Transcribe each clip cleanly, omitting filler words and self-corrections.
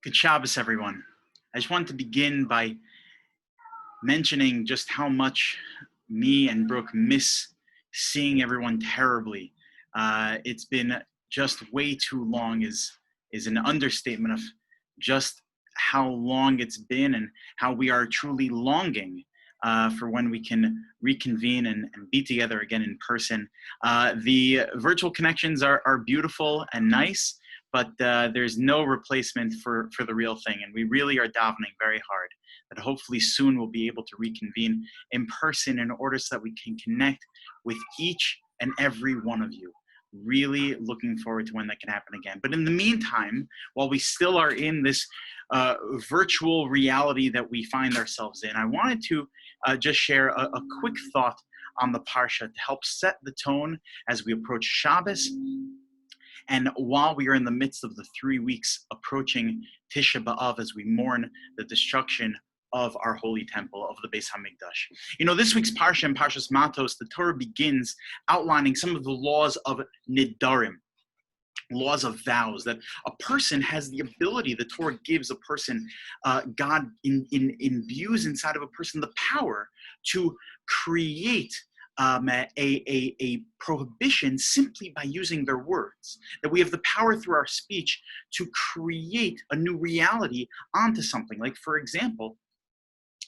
Good Shabbos, everyone. I just want to begin by mentioning just how much me and Brooke miss seeing everyone terribly. It's been just way too long is an understatement of just how long it's been and how we are truly longing for when we can reconvene and be together again in person. The virtual connections are beautiful and nice, but there's no replacement for the real thing. And we really are davening very hard that hopefully soon we'll be able to reconvene in person in order so that we can connect with each and every one of you. Really looking forward to when that can happen again. But in the meantime, while we still are in this virtual reality that we find ourselves in, I wanted to just share a quick thought on the Parsha to help set the tone as we approach Shabbos. And while we are in the midst of the 3 weeks approaching Tisha B'Av as we mourn the destruction of our holy temple, of the Beis HaMikdash. You know, this week's Parsha, in Parshas Matos, the Torah begins outlining some of the laws of Nidarim, laws of vows, that a person has the ability, the Torah gives a person, God imbues inside of a person the power to create a prohibition simply by using their words, that we have the power through our speech to create a new reality onto something. Like, for example,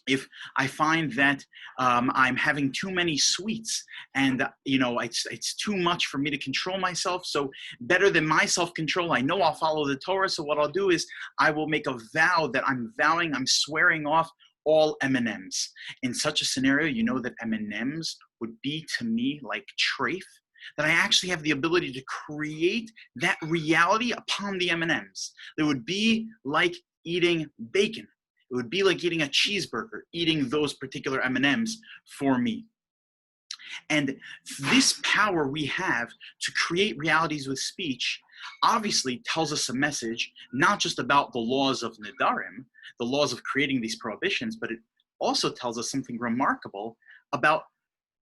if I find that I'm having too many sweets and, it's too much for me to control myself, so better than my self-control, I know I'll follow the Torah, so what I'll do is I will make a vow that I'm swearing off all M&Ms. In such a scenario, you know that M&Ms would be to me like treif, that I actually have the ability to create that reality upon the M&Ms. It would be like eating bacon. It would be like eating a cheeseburger, eating those particular M&Ms for me. And this power we have to create realities with speech obviously tells us a message, not just about the laws of Nidarim, the laws of creating these prohibitions, but it also tells us something remarkable about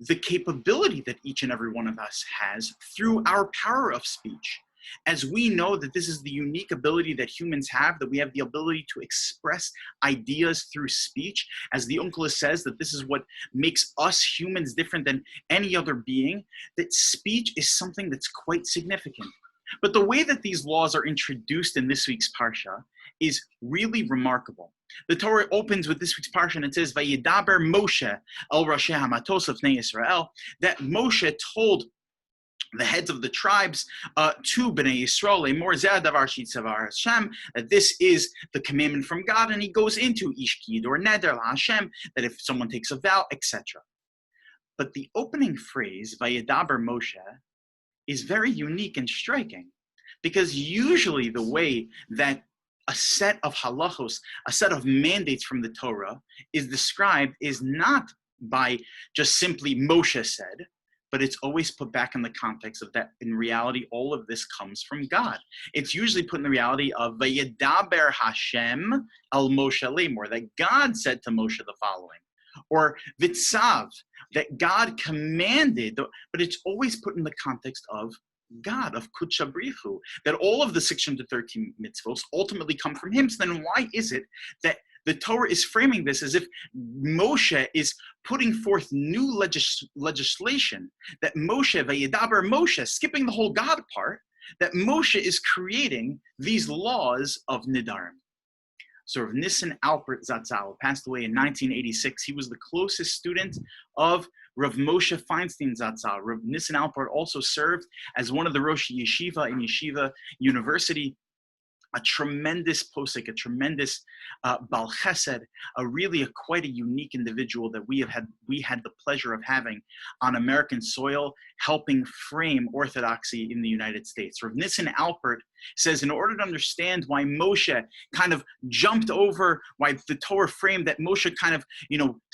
the capability that each and every one of us has through our power of speech. As we know that this is the unique ability that humans have, that we have the ability to express ideas through speech, as the Unclus says, that this is what makes us humans different than any other being, that speech is something that's quite significant. But the way that these laws are introduced in this week's Parsha is really remarkable. The Torah opens with this week's Parsha and it says, Vayidaber Moshe el Rashi HaMatos of Bnei Yisrael, that Moshe told the heads of the tribes to Bnei Yisrael, Hashem, that this is the commandment from God, and he goes into Ishkid or Neder Hashem, that if someone takes a vow, etc. But the opening phrase, Vayidaber Moshe, is very unique and striking, because usually the way that a set of halachos, a set of mandates from the Torah is described is not by just simply Moshe said, but it's always put back in the context of that in reality, all of this comes from God. It's usually put in the reality of Vayedaber Hashem al Moshe Lemor, that God said to Moshe the following, or Vitzav, that God commanded, but it's always put in the context of God, of Kudsha Brichu, that all of the 613 mitzvos ultimately come from him. So then why is it that the Torah is framing this as if Moshe is putting forth new legislation, that Moshe, Vayedaber Moshe, skipping the whole God part, that Moshe is creating these laws of Nidarim. So Rav Nissen Alpert Zatzal passed away in 1986. He was the closest student of Rav Moshe Feinstein Zatzal. Rav Nissen Alpert also served as one of the Rosh Yeshiva in Yeshiva University, a tremendous posek, a tremendous Bal Chesed, quite a unique individual that we had the pleasure of having on American soil, helping frame orthodoxy in the United States. Rav Nissen Alpert says, in order to understand why Moshe kind of jumped over, why the Torah framed that Moshe kind of,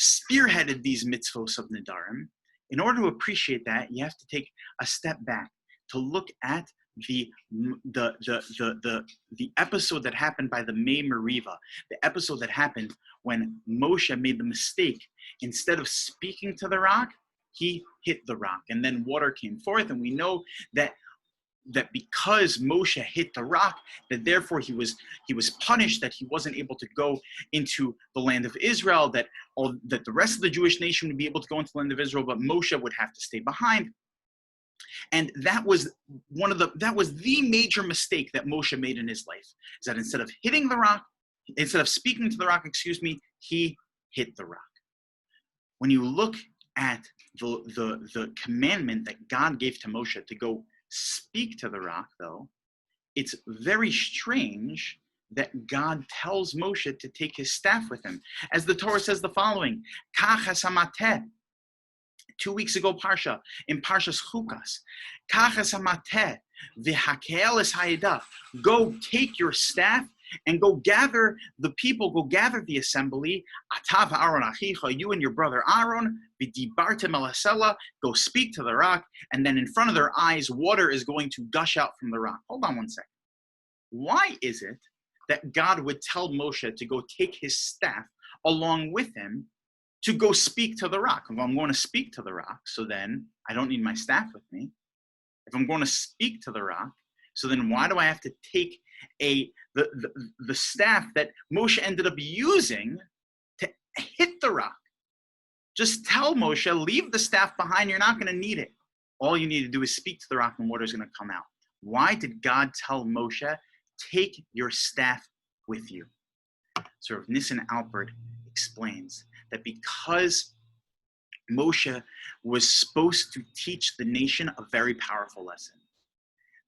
spearheaded these mitzvos of Nidarim, in order to appreciate that, you have to take a step back to look at the episode that happened by the Mei Meriva, the episode that happened when Moshe made the mistake. Instead of speaking to the rock, he hit the rock, and then water came forth, and we know that that because Moshe hit the rock, that therefore he was punished, that he wasn't able to go into the land of Israel, that the rest of the Jewish nation would be able to go into the land of Israel, but Moshe would have to stay behind. And that was the major mistake that Moshe made in his life, is that instead of speaking to the rock, he hit the rock. When you look at the commandment that God gave to Moshe to go speak to the rock, though, it's very strange that God tells Moshe to take his staff with him. As the Torah says the following, Kach hasamateh, 2 weeks ago, Parsha, in Parsha's Chukas, Kach hasamateh v'hakel es hayedah, go take your staff and go gather the people, go gather the assembly, Atav Aaron Achicha, you and your brother Aaron, v'dibartem el hasela, go speak to the rock, and then in front of their eyes, water is going to gush out from the rock. Hold on one second. Why is it that God would tell Moshe to go take his staff along with him to go speak to the rock? If I'm going to speak to the rock, so then I don't need my staff with me. If I'm going to speak to the rock, so then why do I have to take the staff that Moshe ended up using to hit the rock? Just tell Moshe, leave the staff behind, you're not going to need it. All you need to do is speak to the rock and water is going to come out. Why did God tell Moshe, take your staff with you? So Rav Nissen Alpert explains that because Moshe was supposed to teach the nation a very powerful lesson,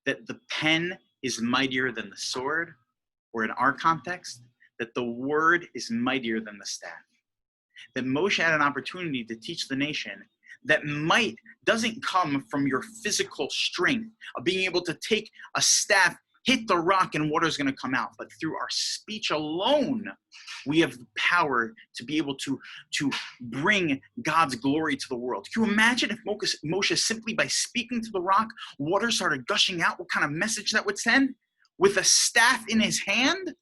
that the pen is mightier than the sword, or in our context, that the word is mightier than the staff. That Moshe had an opportunity to teach the nation that might doesn't come from your physical strength of being able to take a staff, hit the rock, and water is going to come out. But through our speech alone, we have the power to be able to bring God's glory to the world. Can you imagine if Moshe simply by speaking to the rock, water started gushing out? What kind of message that would send? With a staff in his hand?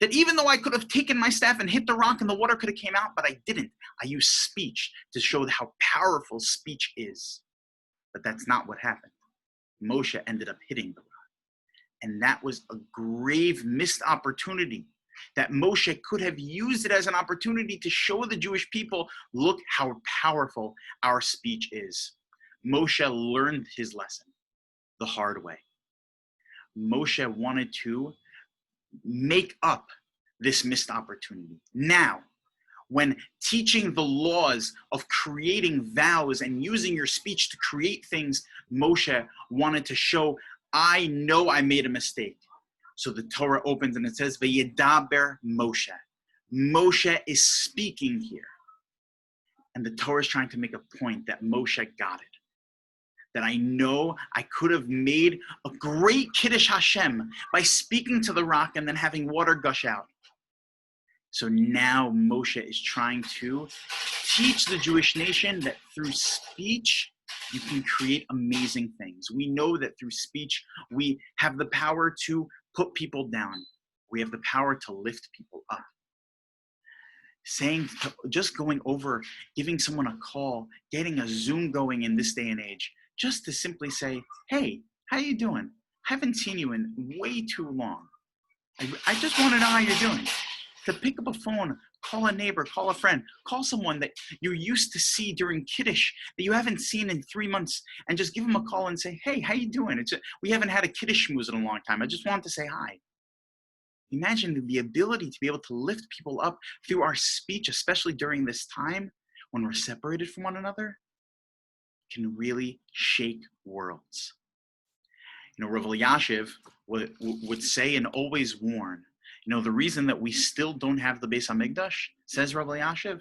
That even though I could have taken my staff and hit the rock and the water could have came out, but I didn't. I used speech to show how powerful speech is. But that's not what happened. Moshe ended up hitting the rock. And that was a grave missed opportunity, that Moshe could have used it as an opportunity to show the Jewish people, look how powerful our speech is. Moshe learned his lesson the hard way. Moshe wanted to make up this missed opportunity. Now, when teaching the laws of creating vows and using your speech to create things, Moshe wanted to show, I know I made a mistake. So the Torah opens and it says, Vayedaber Moshe. Moshe is speaking here. And the Torah is trying to make a point that Moshe got it. That I know I could have made a great Kiddush Hashem by speaking to the rock and then having water gush out. So now Moshe is trying to teach the Jewish nation that through speech, you can create amazing things. We know that through speech, we have the power to put people down. We have the power to lift people up. Just going over, giving someone a call, getting a Zoom going in this day and age, just to simply say, hey, how you doing? Haven't seen you in way too long. I just want to know how you're doing. To pick up a phone, call a neighbor, call a friend, call someone that you used to see during Kiddush that you haven't seen in 3 months, and just give them a call and say, hey, how you doing? We haven't had a Kiddush schmooze in a long time. I just wanted to say hi. Imagine the ability to be able to lift people up through our speech, especially during this time when we're separated from one another, can really shake worlds. You know, Rav Elyashiv would say and always warn, you know, the reason that we still don't have the Beis HaMikdash, says Rabbi Yashiv,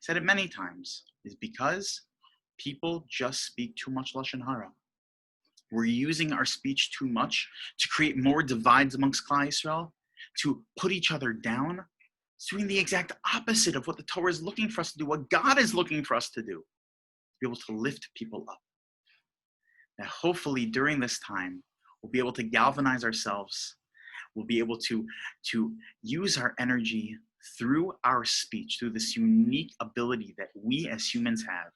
said it many times, is because people just speak too much Lashon Hara. We're using our speech too much to create more divides amongst Klal Yisrael, to put each other down. It's doing the exact opposite of what the Torah is looking for us to do, what God is looking for us to do, to be able to lift people up. Now, hopefully during this time, we'll be able to galvanize ourselves. We'll be able to use our energy through our speech, through this unique ability that we as humans have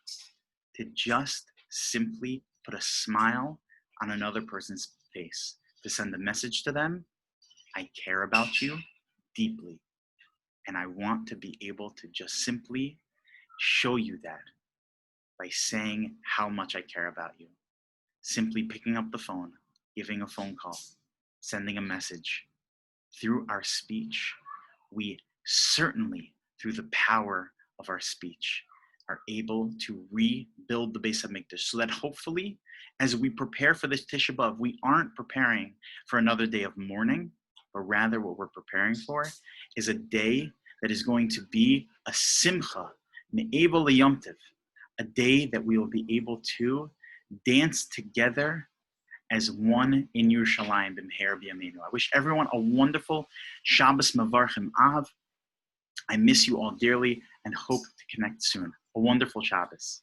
to just simply put a smile on another person's face, to send a message to them. I care about you deeply, and I want to be able to just simply show you that by saying how much I care about you. Simply picking up the phone, giving a phone call, sending a message. Through our speech, we certainly, through the power of our speech, are able to rebuild the Beis HaMikdash, so that hopefully, as we prepare for this Tisha B'Av, we aren't preparing for another day of mourning, but rather what we're preparing for is a day that is going to be a simcha, me'eva l'yom tov, a day that we will be able to dance together as one in Yerushalayim b'mheir b'yameinu. I wish everyone a wonderful Shabbos Mevarchim Av. I miss you all dearly and hope to connect soon. A wonderful Shabbos.